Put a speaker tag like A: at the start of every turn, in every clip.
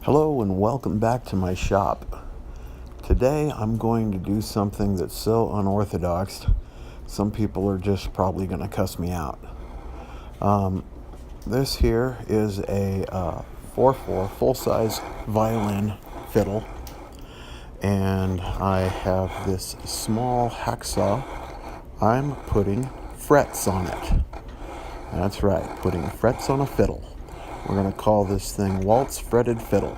A: Hello and welcome back to my shop. Today I'm going to do something that's so unorthodox, some people are just probably going to cuss me out. This here is a 4/4 full-size violin fiddle, and I have this small hacksaw. I'm putting frets on it. That's right, putting frets on a fiddle. We're going to call this thing Waltz Fretted Fiddle.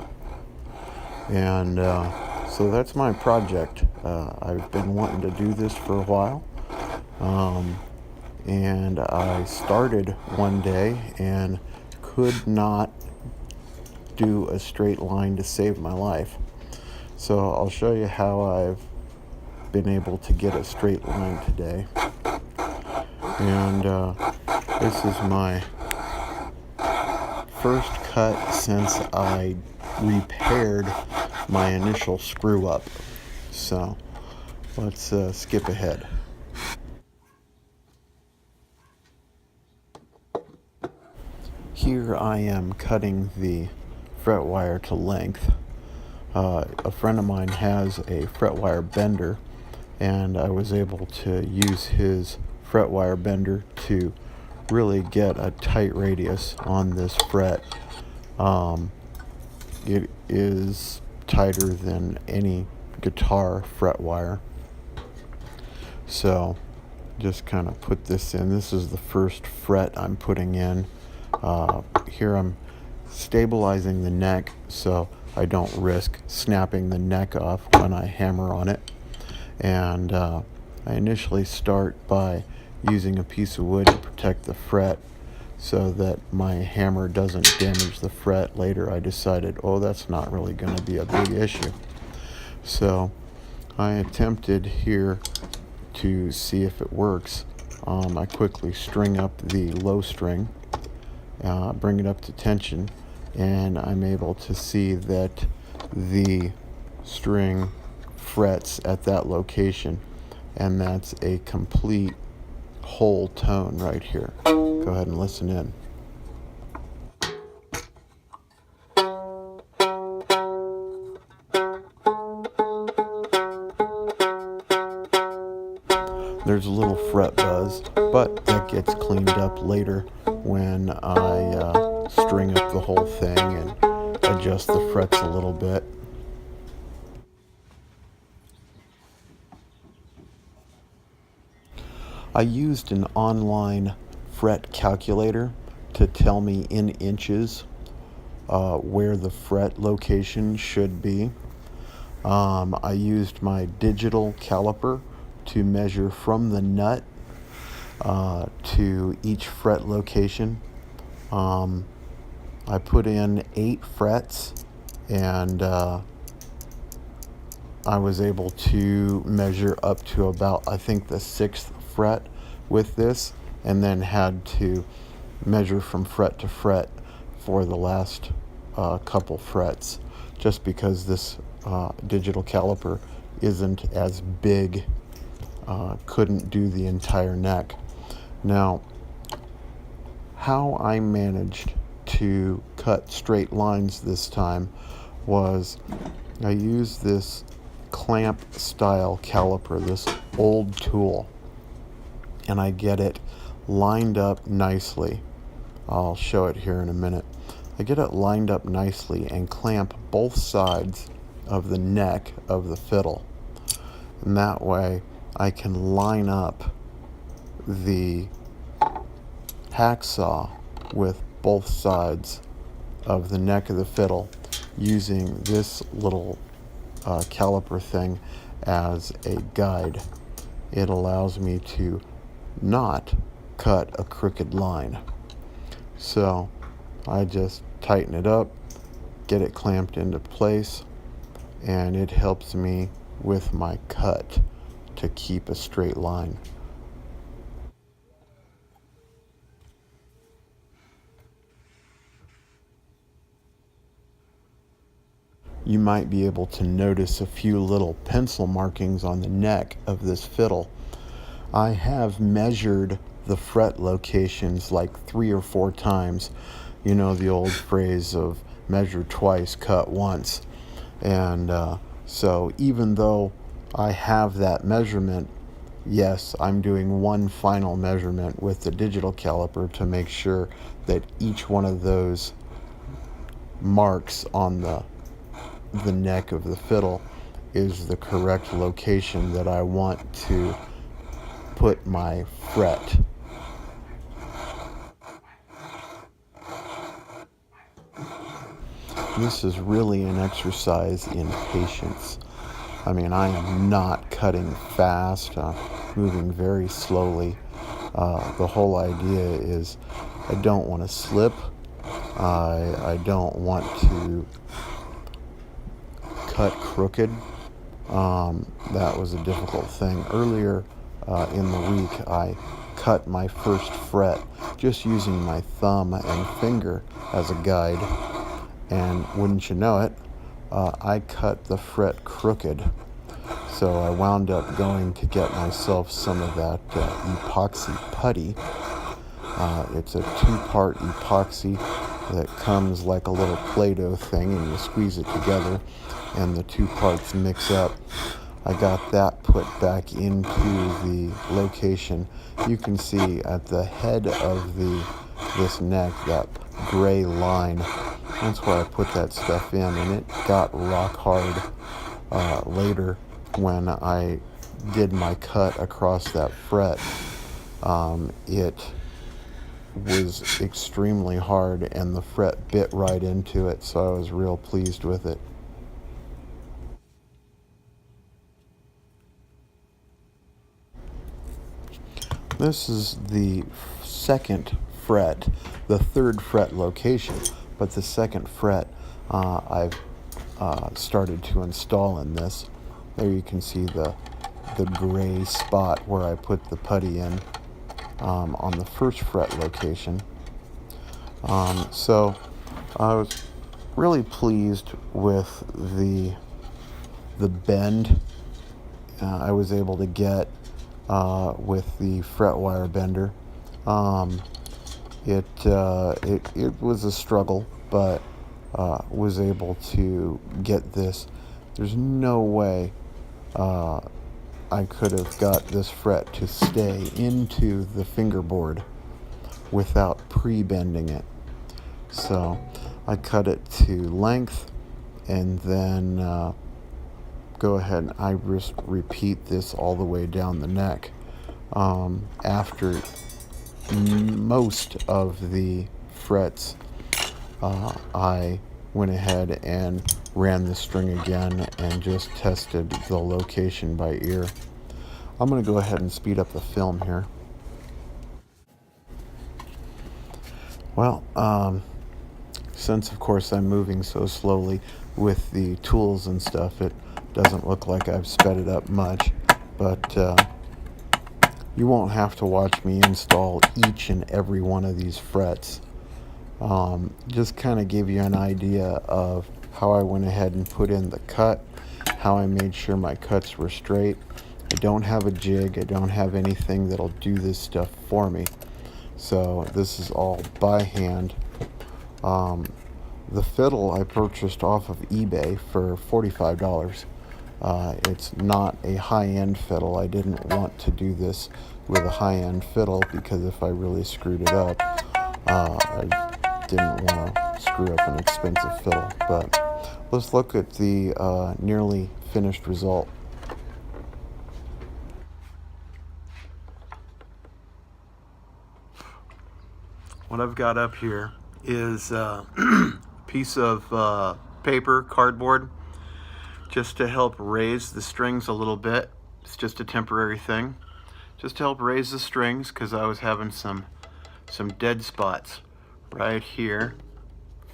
A: And so that's my project. I've been wanting to do this for a while. And I started one day and could not do a straight line to save my life. So I'll show you how I've been able to get a straight line today. And this is my first cut since I repaired my initial screw up. So let's skip ahead. Here I am cutting the fret wire to length. A friend of mine has a fret wire bender, and I was able to use his fret wire bender to really get a tight radius on this fret. It is tighter than any guitar fret wire. So just kind of put this in. This is the first fret I'm putting in. Here I'm stabilizing the neck so I don't risk snapping the neck off when I hammer on it. And I initially start by using a piece of wood to protect the fret so that my hammer doesn't damage the fret. Later I decided, that's not really going to be a big issue. So I attempted here to see if it works. I quickly string up the low string, bring it up to tension, and I'm able to see that the string frets at that location, and that's a complete whole tone right here. Go ahead and listen in. There's a little fret buzz, but that gets cleaned up later when I string up the whole thing and adjust the frets a little bit. I used an online fret calculator to tell me in inches where the fret location should be. I used my digital caliper to measure from the nut to each fret location. I put in 8 frets, and I was able to measure up to about, I think, the 6th fret with this, and then had to measure from fret to fret for the last couple frets, just because this digital caliper isn't as big. Couldn't do the entire neck. Now, how I managed to cut straight lines this time was I used this clamp style caliper, this old tool, and I get it lined up nicely. I'll show it here in a minute. I get it lined up nicely and clamp both sides of the neck of the fiddle, and that way I can line up the hacksaw with both sides of the neck of the fiddle using this little caliper thing as a guide. It allows me to not cut a crooked line. So I just tighten it up, get it clamped into place, and it helps me with my cut to keep a straight line. You might be able to notice a few little pencil markings on the neck of this fiddle. I have measured the fret locations like 3 or 4 times. You know the old phrase of measure twice, cut once. And so even though I have that measurement, yes, I'm doing one final measurement with the digital caliper to make sure that each one of those marks on the neck of the fiddle is the correct location that I want to put my fret. This is really an exercise in patience. I mean, I am not cutting fast, moving very slowly. The whole idea is I don't want to slip. I don't want to cut crooked. That was a difficult thing. Earlier in the week, I cut my first fret just using my thumb and finger as a guide. And wouldn't you know it, I cut the fret crooked. So I wound up going to get myself some of that epoxy putty. It's a 2-part epoxy that comes like a little Play-Doh thing, and you squeeze it together and the 2 parts mix up. I got that put back into the location. You can see at the head of this neck, that gray line. That's where I put that stuff in, and it got rock hard later when I did my cut across that fret. It was extremely hard, and the fret bit right into it, so I was real pleased with it. This is the 2nd fret, the 3rd fret location, but the 2nd fret I've started to install in this. There you can see the gray spot where I put the putty in on the 1st fret location. So I was really pleased with the bend I was able to get with the fret wire bender. It was a struggle, but was able to get this. There's no way I could have got this fret to stay into the fingerboard without pre-bending it. So I cut it to length, and then go ahead and I just repeat this all the way down the neck. After most of the frets, I went ahead and ran the string again and just tested the location by ear. I'm going to go ahead and speed up the film here. Well, since of course I'm moving so slowly with the tools and stuff, it doesn't look like I've sped it up much, but you won't have to watch me install each and every one of these frets. Just kind of give you an idea of how I went ahead and put in the cut, how I made sure my cuts were straight. I don't have a jig, I don't have anything that'll do this stuff for me. So this is all by hand. The fiddle I purchased off of eBay for $45. It's not a high-end fiddle. I didn't want to do this with a high-end fiddle because if I really screwed it up, I didn't want to screw up an expensive fiddle. But let's look at the nearly finished result. What I've got up here is a piece of paper, cardboard, just to help raise the strings a little bit. It's just a temporary thing, just to help raise the strings, because I was having some dead spots right here.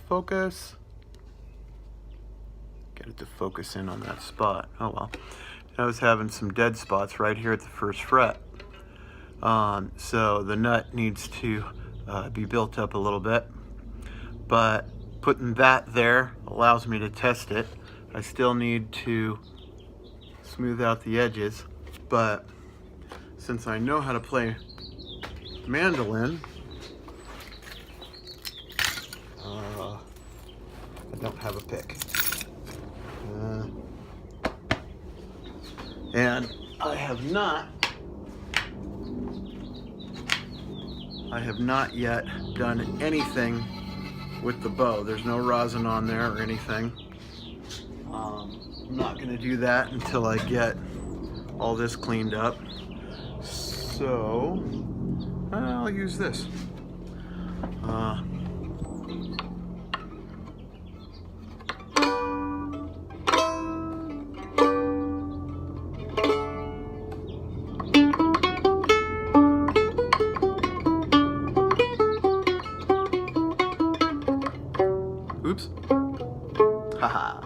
A: Focus. Get it to focus in on that spot. Oh well. I was having some dead spots right here at the 1st fret. So the nut needs to be built up a little bit, but putting that there allows me to test it. I still need to smooth out the edges, but since I know how to play mandolin, I don't have a pick. And I have not yet done anything with the bow. There's no rosin on there or anything. I'm not gonna do that until I get all this cleaned up. So I'll use this. Oops. Haha.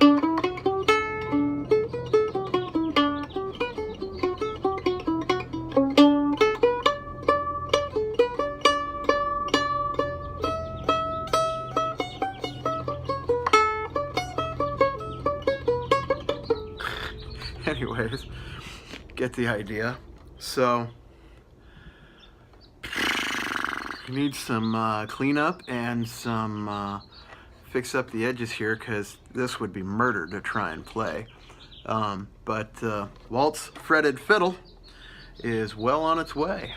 A: Anyways, get the idea. So, you need some cleanup and some fix up the edges here, because this would be murder to try and play. But Walt's fretted fiddle is well on its way.